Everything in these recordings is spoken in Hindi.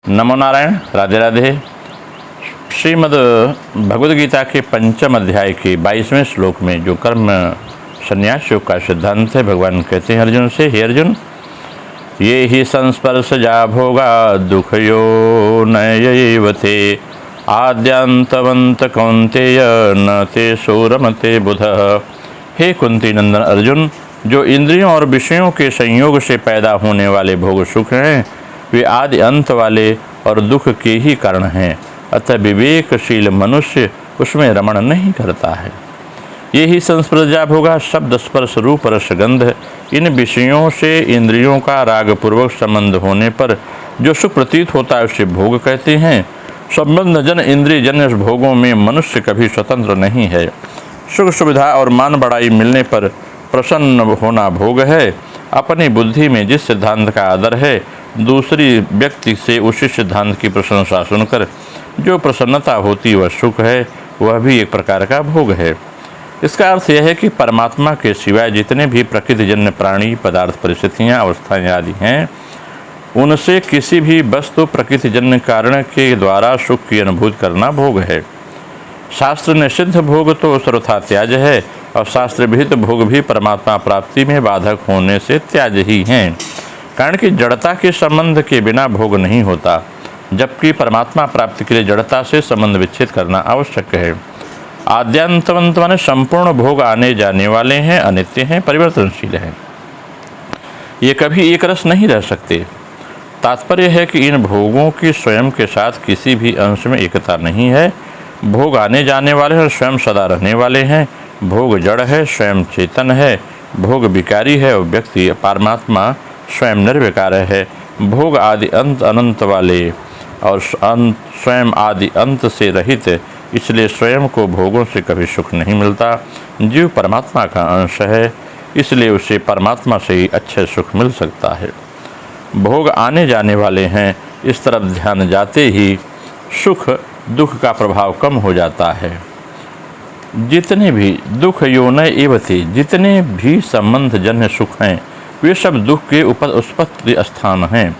नमो नारायण। राधे राधे। श्रीमद् भगवद गीता के पंचम अध्याय के 22वें श्लोक में जो कर्म संन्यास योग का सिद्धांत है, भगवान कहते हैं अर्जुन से, हे अर्जुन, ये ही संस्पर्शजा भोगा दुखयो नयैव ते आद्यांतवंत कौन्तेय न ते शूरमते बुधः। हे कुंती नंदन अर्जुन, जो इंद्रियों और विषयों के संयोग से पैदा होने वाले भोग सुख हैं, वे आदि अंत वाले और दुख के ही कारण हैं। अतः विवेकशील मनुष्य उसमें रमण नहीं करता है। ये ही संस्पर्शजा भोगा शब्द स्पर्श रूप रस गंध, इन विषयों से इंद्रियों का रागपूर्वक संबंध होने पर जो सुख प्रतीत होता है उसे भोग कहते हैं। संबंध जन इंद्रिय जन्य भोगों में मनुष्य कभी स्वतंत्र नहीं है। सुख सुविधा और मान बढ़ाई मिलने पर प्रसन्न होना भोग है। अपनी बुद्धि में जिस सिद्धांत का आदर है, दूसरी व्यक्ति से उसी सिद्धांत की प्रशंसा सुनकर जो प्रसन्नता होती वह सुख है, वह भी एक प्रकार का भोग है। इसका अर्थ यह है कि परमात्मा के सिवाय जितने भी प्रकृतिजन्य प्राणी पदार्थ परिस्थितियाँ अवस्थाएँ आदि हैं, उनसे किसी भी वस्तु प्रकृतिजन्य कारण के द्वारा सुख की अनुभूति करना भोग है। शास्त्र निषिद्ध भोग तो सर्वथा त्याज है, और शास्त्र विहित भोग भी परमात्मा प्राप्ति में बाधक होने से त्याज ही हैं। कारण कि जड़ता के संबंध के बिना भोग नहीं होता, जबकि परमात्मा प्राप्ति के लिए जड़ता से संबंध विच्छेद करना आवश्यक है। आद्यांतवंत माने संपूर्ण भोग आने जाने वाले हैं, अनित्य हैं, परिवर्तनशील हैं। ये कभी एक रस नहीं रह सकते। तात्पर्य है कि इन भोगों की स्वयं के साथ किसी भी अंश में एकता नहीं है। भोग आने जाने वाले हैं, स्वयं सदा रहने वाले हैं। भोग जड़ है, स्वयं चेतन है। भोग विकारी है और व्यक्ति परमात्मा स्वयं निर्विकार है। भोग आदि अंत अनंत वाले और स्वयं आदि अंत से रहित, इसलिए स्वयं को भोगों से कभी सुख नहीं मिलता। जीव परमात्मा का अंश है, इसलिए उसे परमात्मा से ही अच्छे सुख मिल सकता है। भोग आने जाने वाले हैं, इस तरफ ध्यान जाते ही सुख दुख का प्रभाव कम हो जाता है। जितने भी दुख योनय एव थे, जितने भी संबंध जन्य सुख हैं, वे सब दुख के उत्पत्ति स्थान हैं।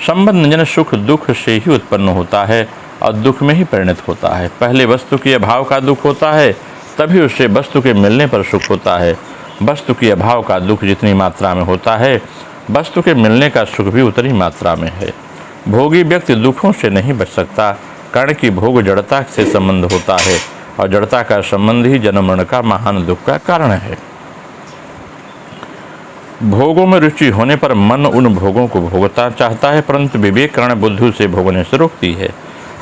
संबंध जन्य सुख दुख से ही उत्पन्न होता है और दुख में ही परिणत होता है। पहले वस्तु के अभाव का दुख होता है, तभी उससे वस्तु के मिलने पर सुख होता है। वस्तु के अभाव का दुख जितनी मात्रा में होता है, वस्तु के मिलने का सुख भी उतनी मात्रा में है। भोगी व्यक्ति दुखों से नहीं बच सकता, कारण कि भोग जड़ता से संबंध होता है और जड़ता का संबंध ही जन्म मरण का महान दुख का कारण है। भोगों में रुचि होने पर मन उन भोगों को भोगता चाहता है, परंतु विवेक कारण बुद्धि से भोगने से रोकती है।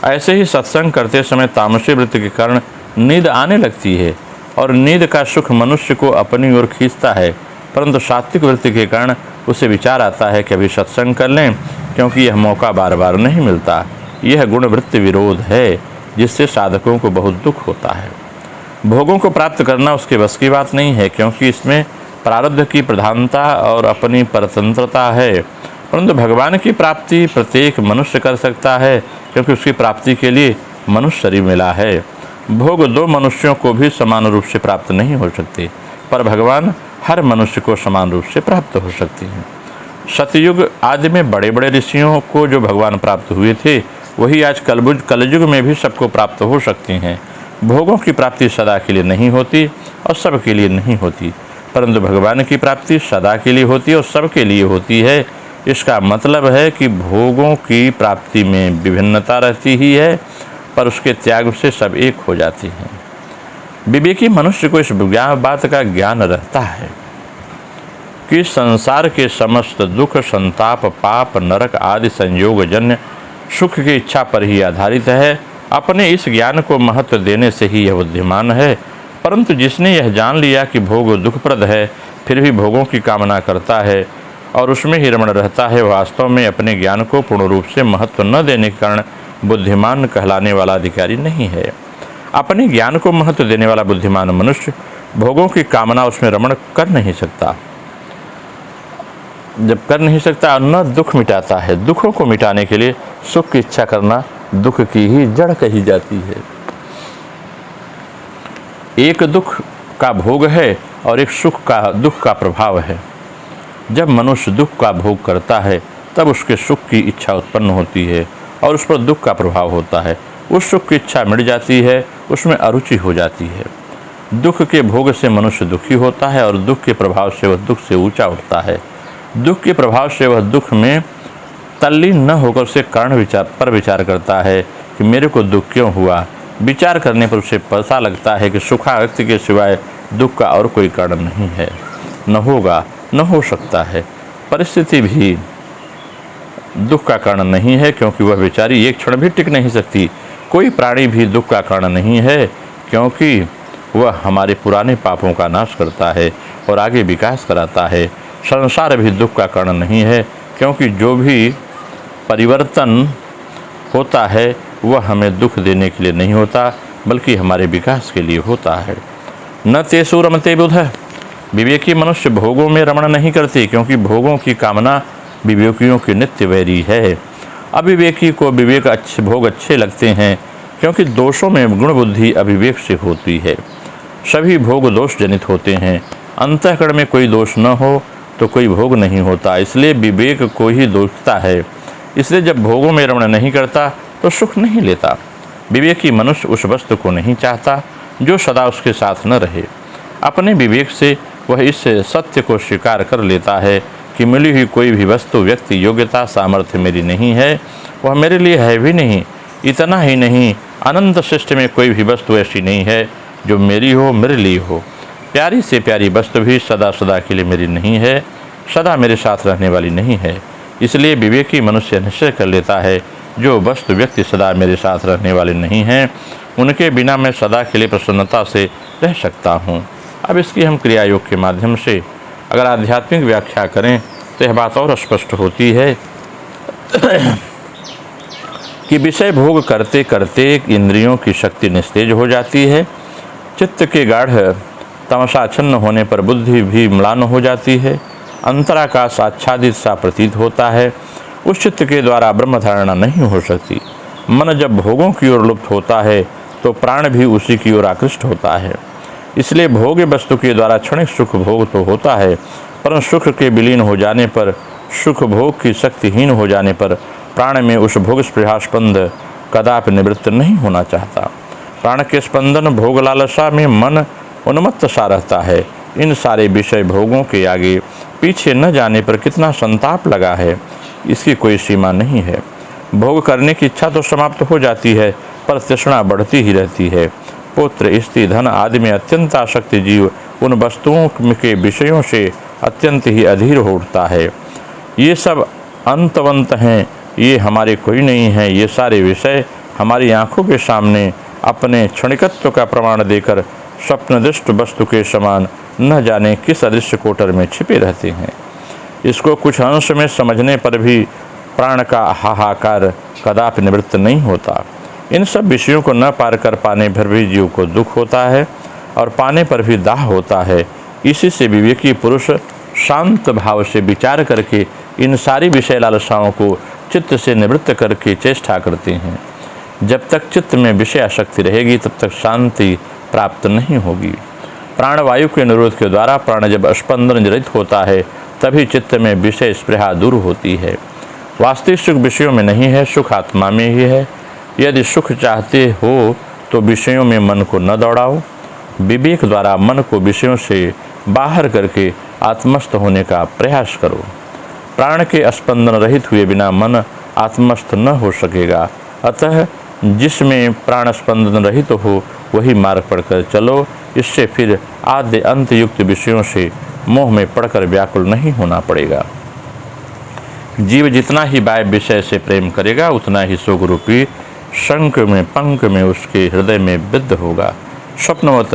ऐसे ही सत्संग करते समय तामसी वृत्ति के कारण नींद आने लगती है और नींद का सुख मनुष्य को अपनी ओर खींचता है, परंतु सात्विक वृत्ति के कारण उसे विचार आता है कि अभी सत्संग कर लें, क्योंकि यह मौका बार बार नहीं मिलता। यह गुणवृत्ति विरोध है, जिससे साधकों को बहुत दुख होता है। भोगों को प्राप्त करना उसके बस की बात नहीं है, क्योंकि इसमें प्रारब्ध की प्रधानता और अपनी परतंत्रता है। परंतु भगवान की प्राप्ति प्रत्येक मनुष्य कर सकता है, क्योंकि उसकी प्राप्ति के लिए मनुष्य शरीर मिला है। भोग दो मनुष्यों को भी समान रूप से प्राप्त नहीं हो सकते, पर भगवान हर मनुष्य को समान रूप से प्राप्त हो सकते हैं। सतयुग आदि में बड़े बड़े ऋषियों को जो भगवान प्राप्त हुए थे, वही आज कलयुग में भी सबको प्राप्त हो सकती हैं। भोगों की प्राप्ति सदा के लिए नहीं होती और सब के लिए नहीं होती, परंतु भगवान की प्राप्ति सदा के लिए होती है और सब के लिए होती है। इसका मतलब है कि भोगों की प्राप्ति में विभिन्नता रहती ही है, पर उसके त्याग से सब एक हो जाती हैं। विवेकी मनुष्य को इस बात का ज्ञान रहता है कि संसार के समस्त दुख, संताप, पाप, नरक आदि संयोगजन्य सुख की इच्छा पर ही आधारित है। अपने इस ज्ञान को महत्व देने से ही यह बुद्धिमान है। परंतु जिसने यह जान लिया कि भोग दुखप्रद है, फिर भी भोगों की कामना करता है और उसमें ही रमण रहता है, वास्तव में अपने ज्ञान को पूर्ण रूप से महत्व न देने के कारण बुद्धिमान कहलाने वाला अधिकारी नहीं है। अपने ज्ञान को महत्व देने वाला बुद्धिमान मनुष्य भोगों की कामना उसमें रमण कर नहीं सकता। जब कर नहीं सकता और न दुख मिटाता है, दुखों को मिटाने के लिए सुख की इच्छा करना दुख की ही जड़ कही जाती है। एक दुख का भोग है और एक दुख का प्रभाव है। जब मनुष्य दुख का भोग करता है, तब उसके सुख की इच्छा उत्पन्न होती है और उस पर दुख का प्रभाव होता है। उस सुख की इच्छा मिट जाती है, उसमें अरुचि हो जाती है। दुख के भोग से मनुष्य दुखी होता है और दुख के प्रभाव से वह दुख से ऊंचा उठता है। दुख के प्रभाव से वह दुख में तल्लीन न होकर उसे कारण पर विचार करता है कि मेरे को दुख क्यों हुआ। विचार करने पर उसे पता लगता है कि सुखागति के सिवाय दुख का और कोई कारण नहीं है, न होगा, न हो सकता है। परिस्थिति भी दुख का कारण नहीं है, क्योंकि वह बेचारी एक क्षण भी टिक नहीं सकती। कोई प्राणी भी दुख का कारण नहीं है, क्योंकि वह हमारे पुराने पापों का नाश करता है और आगे विकास कराता है। संसार भी दुख का कारण नहीं है, क्योंकि जो भी परिवर्तन होता है वह हमें दुख देने के लिए नहीं होता, बल्कि हमारे विकास के लिए होता है। न तेषु रमते बुधः, विवेकी मनुष्य भोगों में रमण नहीं करते, क्योंकि भोगों की कामना विवेकियों की नित्य वैरी है। अविवेकी को भोग अच्छे लगते हैं, क्योंकि दोषों में गुण बुद्धि अविवेक से होती है। सभी भोग दोष जनित होते हैं। अंतःकरण में कोई दोष न हो तो कोई भोग नहीं होता, इसलिए विवेक को ही दोषता है। इसलिए जब भोगों में रमण नहीं करता तो सुख नहीं लेता। विवेकी मनुष्य उस वस्तु को नहीं चाहता जो सदा उसके साथ न रहे। अपने विवेक से वह इस सत्य को स्वीकार कर लेता है कि मिली हुई कोई भी वस्तु, व्यक्ति, योग्यता, सामर्थ्य मेरी नहीं है, वह मेरे लिए है भी नहीं। इतना ही नहीं, अनंत सृष्टि में कोई भी वस्तु ऐसी नहीं है जो मेरी हो, मेरे लिए हो। प्यारी से प्यारी वस्तु भी सदा सदा के लिए मेरी नहीं है, सदा मेरे साथ रहने वाली नहीं है। इसलिए विवेकी मनुष्य निश्चय कर लेता है जो वस्तु, व्यक्ति सदा मेरे साथ रहने वाले नहीं हैं, उनके बिना मैं सदा के लिए प्रसन्नता से रह सकता हूँ। अब इसकी हम क्रिया योग के माध्यम से अगर आध्यात्मिक व्याख्या करें तो यह बात और स्पष्ट होती है कि विषय भोग करते करते इंद्रियों की शक्ति निस्तेज हो जाती है। चित्त के गाढ़ तमसाच्छन्न होने पर बुद्धि भी म्लान हो जाती है। अंतराकाश आच्छादित सा प्रतीत होता है। उस चित्त के द्वारा ब्रह्म धारणा नहीं हो सकती। मन जब भोगों की ओर लुप्त होता है तो प्राण भी उसी की ओर आकृष्ट होता है। इसलिए भोग्य वस्तु के द्वारा क्षणिक सुख भोग तो होता है, परंतु सुख के विलीन हो जाने पर, सुख भोग की शक्तिहीन हो जाने पर प्राण में उस भोग स्पृहास्पंद कदापि निवृत्त नहीं होना चाहता। प्राण के स्पंदन भोग लालसा में मन उन्मत्त सा रहता है। इन सारे विषय भोगों के आगे पीछे न जाने पर कितना संताप लगा है, इसकी कोई सीमा नहीं है। भोग करने की इच्छा तो समाप्त हो जाती है, पर तृष्णा बढ़ती ही रहती है। पुत्र, स्त्री, धन आदि में अत्यंत आसक्ति जीव उन वस्तुओं के विषयों से अत्यंत ही अधीर हो उठता है। ये सब अंतवंत हैं, ये हमारे कोई नहीं है। ये सारे विषय हमारी आंखों के सामने अपने क्षणिकत्व का प्रमाण देकर स्वप्नदृष्ट वस्तु के समान न जाने किस अदृश्य कोटर में छिपे रहते हैं। इसको कुछ अंश में समझने पर भी प्राण का हाहाकार कदापि निवृत्त नहीं होता। इन सब विषयों को न पार कर पाने पर भी जीव को दुख होता है और पाने पर भी दाह होता है। इसी से विवेकी पुरुष शांत भाव से विचार करके इन सारी विषय लालसाओं को चित्त से निवृत्त करके चेष्टा करते हैं। जब तक चित्त में विषय आसक्ति रहेगी तब तक शांति प्राप्त नहीं होगी। प्राणवायु के निरोध के द्वारा प्राण जब स्पंदन रहित होता है तभी चित्त में विषय स्पृहा दूर होती है। वास्तविक सुख विषयों में नहीं है, सुख आत्मा में ही है। यदि सुख चाहते हो तो विषयों में मन को न दौड़ाओ। विवेक द्वारा मन को विषयों से बाहर करके आत्मस्थ होने का प्रयास करो। प्राण के स्पंदन रहित हुए बिना मन आत्मस्थ न हो सकेगा। अतः जिसमें प्राण स्पंदन रहित हो वही मार्ग पढ़कर चलो। इससे फिर आद्य अंत युक्त विषयों से मोह में पड़कर व्याकुल नहीं होना पड़ेगा। जीव जितना ही वायु विषय से प्रेम करेगा उतना ही सुख रूपी शंख में पंख में उसके हृदय में विद्ध होगा। स्वप्नवत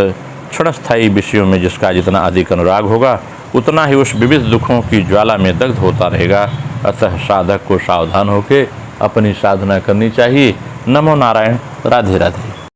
क्षणस्थायी विषयों में जिसका जितना अधिक अनुराग होगा उतना ही उस विविध दुखों की ज्वाला में दग्ध होता रहेगा। अतः साधक को सावधान होकर अपनी साधना करनी चाहिए। नमो नारायण। राधे राधे।